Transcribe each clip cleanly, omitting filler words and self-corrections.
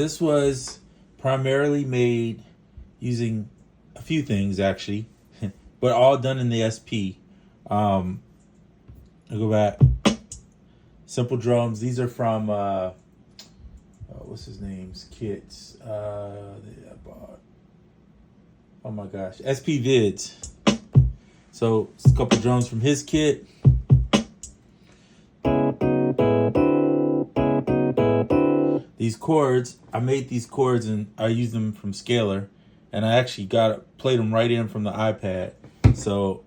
this was primarily made using a few things actually, but all done in the SP. I'll go back. Simple drums. These are from what's his name's kits. Oh my gosh, SP Vids. So it's a couple drums from his kit. These chords, I made these chords and I used them from Scalar, and I actually played them right in from the iPad. So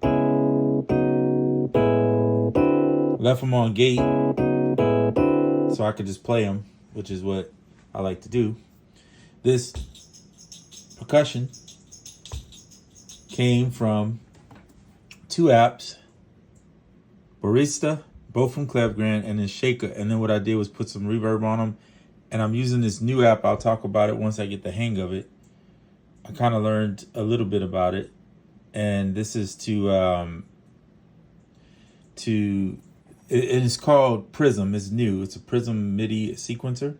left them on gate so I could just play them, which is what I like to do. This percussion came from two apps, Borsta, both from Clevgrant, and then Shaka. And then what I did was put some reverb on them. And I'm using this new app. I'll talk about it once I get the hang of it. I kind of learned a little bit about it. And this is it's called Prism. It's new. It's a Prism MIDI sequencer.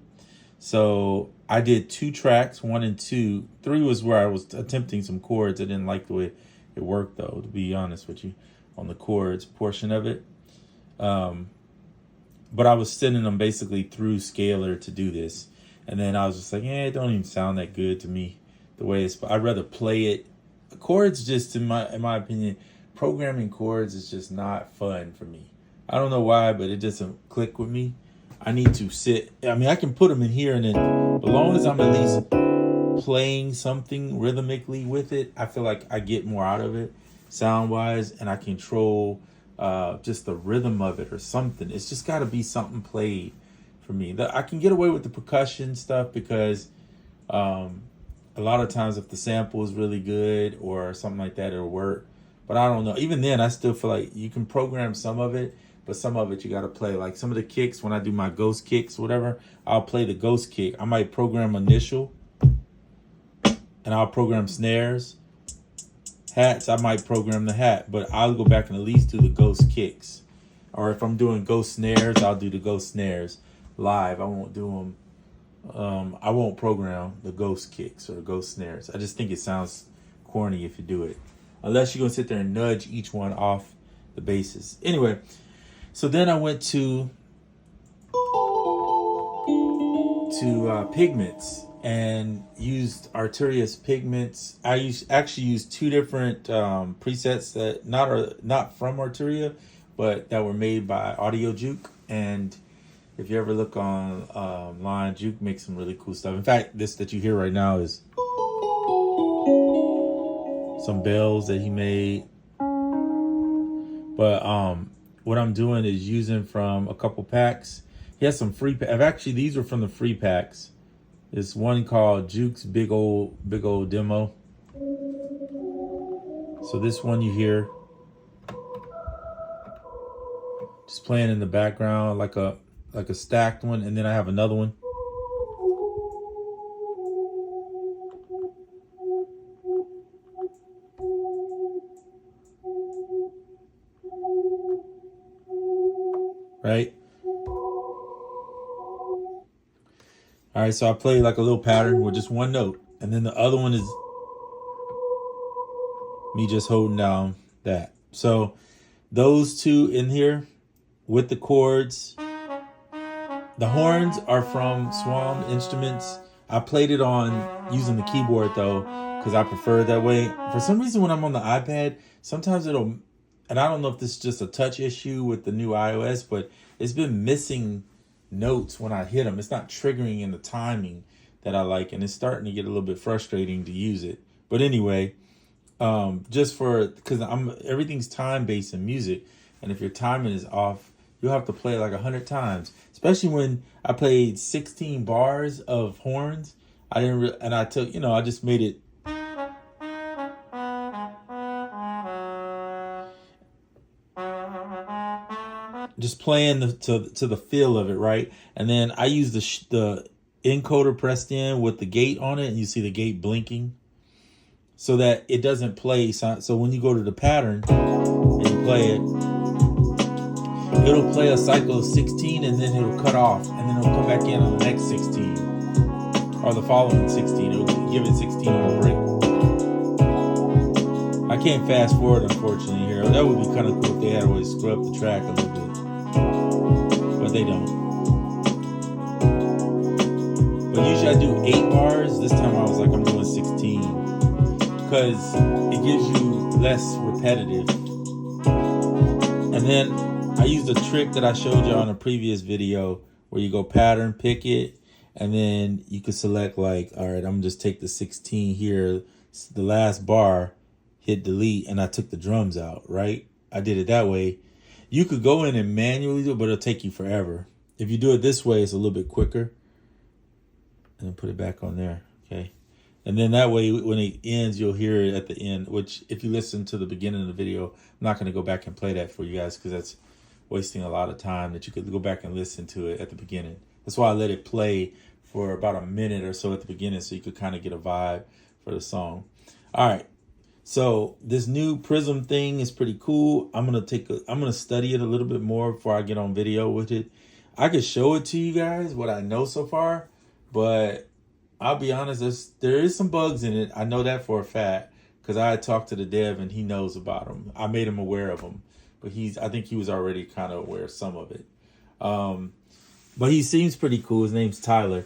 So I did 2 tracks, 1 and 2. 3 was where I was attempting some chords. I didn't like the way it worked, though, to be honest with you, on the chords portion of it. But I was sending them basically through Scalar to do this. And then I was just like, it don't even sound that good to me the way it's. I'd rather play it. Chords just, in my opinion, programming chords is just not fun for me. I don't know why, but it doesn't click with me. I need to sit. I mean, I can put them in here, and then as long as I'm at least playing something rhythmically with it, I feel like I get more out of it sound-wise, and I control just the rhythm of it or something. It's just got to be something played for me. I can get away with the percussion stuff because a lot of times if the sample is really good or something like that, it'll work. But I don't know. Even then, I still feel like you can program some of it, but some of it you got to play. Like some of the kicks, when I do my ghost kicks, whatever, I'll play the ghost kick. I might program initial, and I'll program snares. Hats, I might program the hat, but I'll go back and at least do the ghost kicks. Or if I'm doing ghost snares, I'll do the ghost snares live. I won't do them. I won't program the ghost kicks or ghost snares. I just think it sounds corny if you do it, unless you're gonna sit there and nudge each one off the bases. Anyway, so then I went to Pigments and used Arturia's Pigments. I actually used 2 different presets that not from Arturia, but that were made by Audio Juke. And if you ever look online, Juke makes some really cool stuff. In fact, this that you hear right now is some bells that he made. But what I'm doing is using from a couple packs. He has some free packs. Actually, these are from the free packs. There's one called Juke's Big Old Demo. So this one you hear just playing in the background like a stacked one, and then I have another one. Right? All right, so I play like a little pattern with just one note, and then the other one is me just holding down that. So those 2 in here with the chords. The horns are from Swam Instruments. I played it on using the keyboard though, because I prefer it that way. For some reason, when I'm on the iPad, sometimes it'll, and I don't know if this is just a touch issue with the new iOS, but it's been missing notes when I hit them. It's not triggering in the timing that I like, and it's starting to get a little bit frustrating to use it. But anyway, just because everything's time based in music, and if your timing is off, you'll have to play it like 100 times. Especially when I played 16 bars of horns. I just made it. Just playing to the feel of it, right? And then I use the encoder pressed in with the gate on it, and you see the gate blinking, so that it doesn't play. So when you go to the pattern and you play it, it'll play a cycle of 16, and then it'll cut off, and then it'll come back in on the next 16, or the following 16. It'll give it 16 on a break. I can't fast forward, unfortunately, here. That would be kind of cool if they had a way to scrub the track a little bit, but they don't. But usually I do 8 bars. This time I was like, I'm doing 16 because it gives you less repetitive. And then I used a trick that I showed you on a previous video where you go pattern, pick it, and then you could select like, all right, I'm gonna just take the 16 here, the last bar, hit delete, and I took the drums out, right? I did it that way. You could go in and manually do it, but it'll take you forever. If you do it this way, it's a little bit quicker. And then put it back on there, okay? And then that way, when it ends, you'll hear it at the end, which if you listen to the beginning of the video, I'm not going to go back and play that for you guys because that's wasting a lot of time that you could go back and listen to it at the beginning. That's why I let it play for about a minute or so at the beginning so you could kind of get a vibe for the song. All right. So this new Prism thing is pretty cool. I'm going to study it a little bit more before I get on video with it. I could show it to you guys, what I know so far, but I'll be honest, there is some bugs in it. I know that for a fact because I had talked to the dev and he knows about them. I made him aware of them, but I think he was already kind of aware of some of it. But he seems pretty cool. His name's Tyler.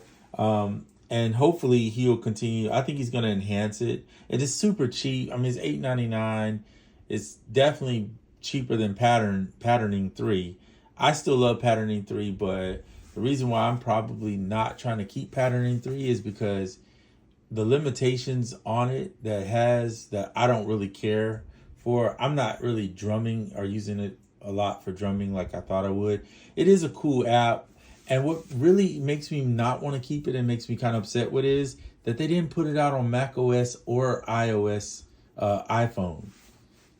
And hopefully he'll continue. I think he's going to enhance it. It is super cheap. I mean, it's $8.99. It's definitely cheaper than Patterning 3. I still love Patterning 3, but the reason why I'm probably not trying to keep Patterning 3 is because the limitations on it that I don't really care for. I'm not really drumming or using it a lot for drumming like I thought I would. It is a cool app. And what really makes me not want to keep it and makes me kind of upset with it is that they didn't put it out on macOS or iOS iPhone.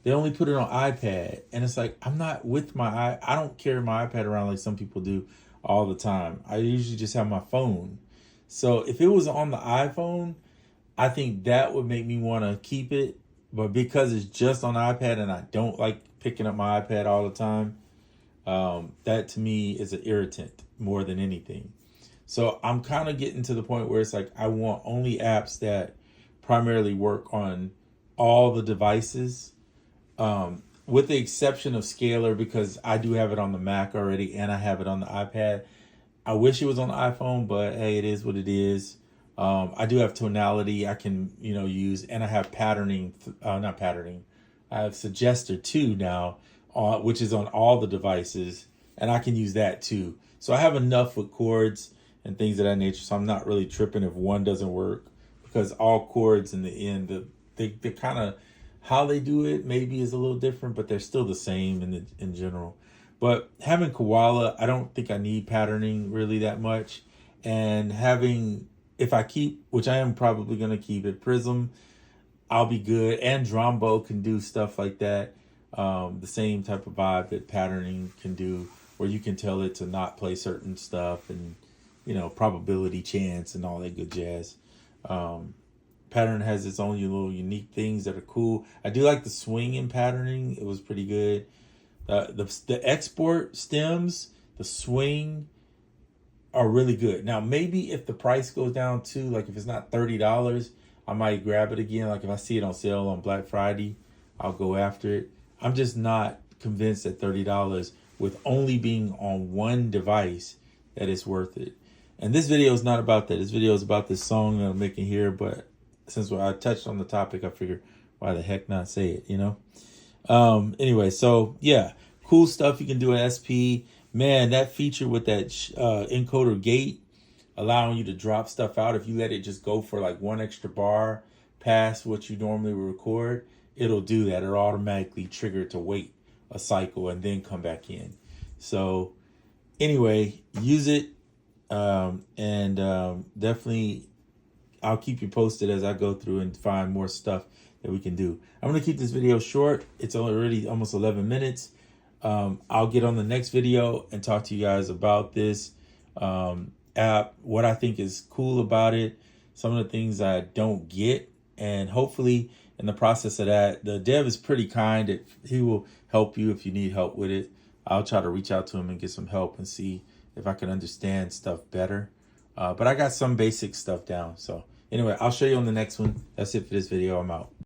They only put it on iPad. And it's like, I'm not with I don't carry my iPad around like some people do all the time. I usually just have my phone. So if it was on the iPhone, I think that would make me want to keep it. But because it's just on iPad and I don't like picking up my iPad all the time, that to me is an irritant more than anything. So I'm kind of getting to the point where it's like I want only apps that primarily work on all the devices, with the exception of Scalar, because I do have it on the Mac already and I have it on the iPad. I wish it was on the iPhone, but hey, it is what it is. I do have tonality I can, use, and I have patterning, not patterning. I have Suggester 2 now, which is on all the devices, and I can use that too. So I have enough with chords and things of that nature, so I'm not really tripping if one doesn't work, because all chords in the end, they kind of, how they do it maybe is a little different, but they're still the same in general. But having Koala, I don't think I need patterning really that much. And if I keep, which I am probably going to keep it, Prism, I'll be good. And Drombo can do stuff like that. The same type of vibe that patterning can do, where you can tell it to not play certain stuff and, probability, chance, and all that good jazz. Pattern has its own little unique things that are cool. I do like the swing in patterning. It was pretty good. The export stems, the swing are really good. Now, maybe if the price goes down too, like if it's not $30, I might grab it again. Like if I see it on sale on Black Friday, I'll go after it. I'm just not convinced at $30 with only being on one device that it's worth it. And this video is not about that. This video is about this song that I'm making here, but since I touched on the topic, I figured why the heck not say it, Anyway, so yeah, cool stuff you can do in SP. Man, that feature with that encoder gate, allowing you to drop stuff out. If you let it just go for like one extra bar past what you normally record, it'll do that. It'll automatically trigger to wait a cycle and then come back in. So anyway, use it. Definitely I'll keep you posted as I go through and find more stuff that we can do. I'm going to keep this video short. It's already almost 11 minutes. I'll get on the next video and talk to you guys about this app, what I think is cool about it, some of the things I don't get, and hopefully in the process of that, the dev is pretty kind. He will help you if you need help with it. I'll try to reach out to him and get some help and see if I can understand stuff better. But I got some basic stuff down. So anyway, I'll show you on the next one. That's it for this video. I'm out.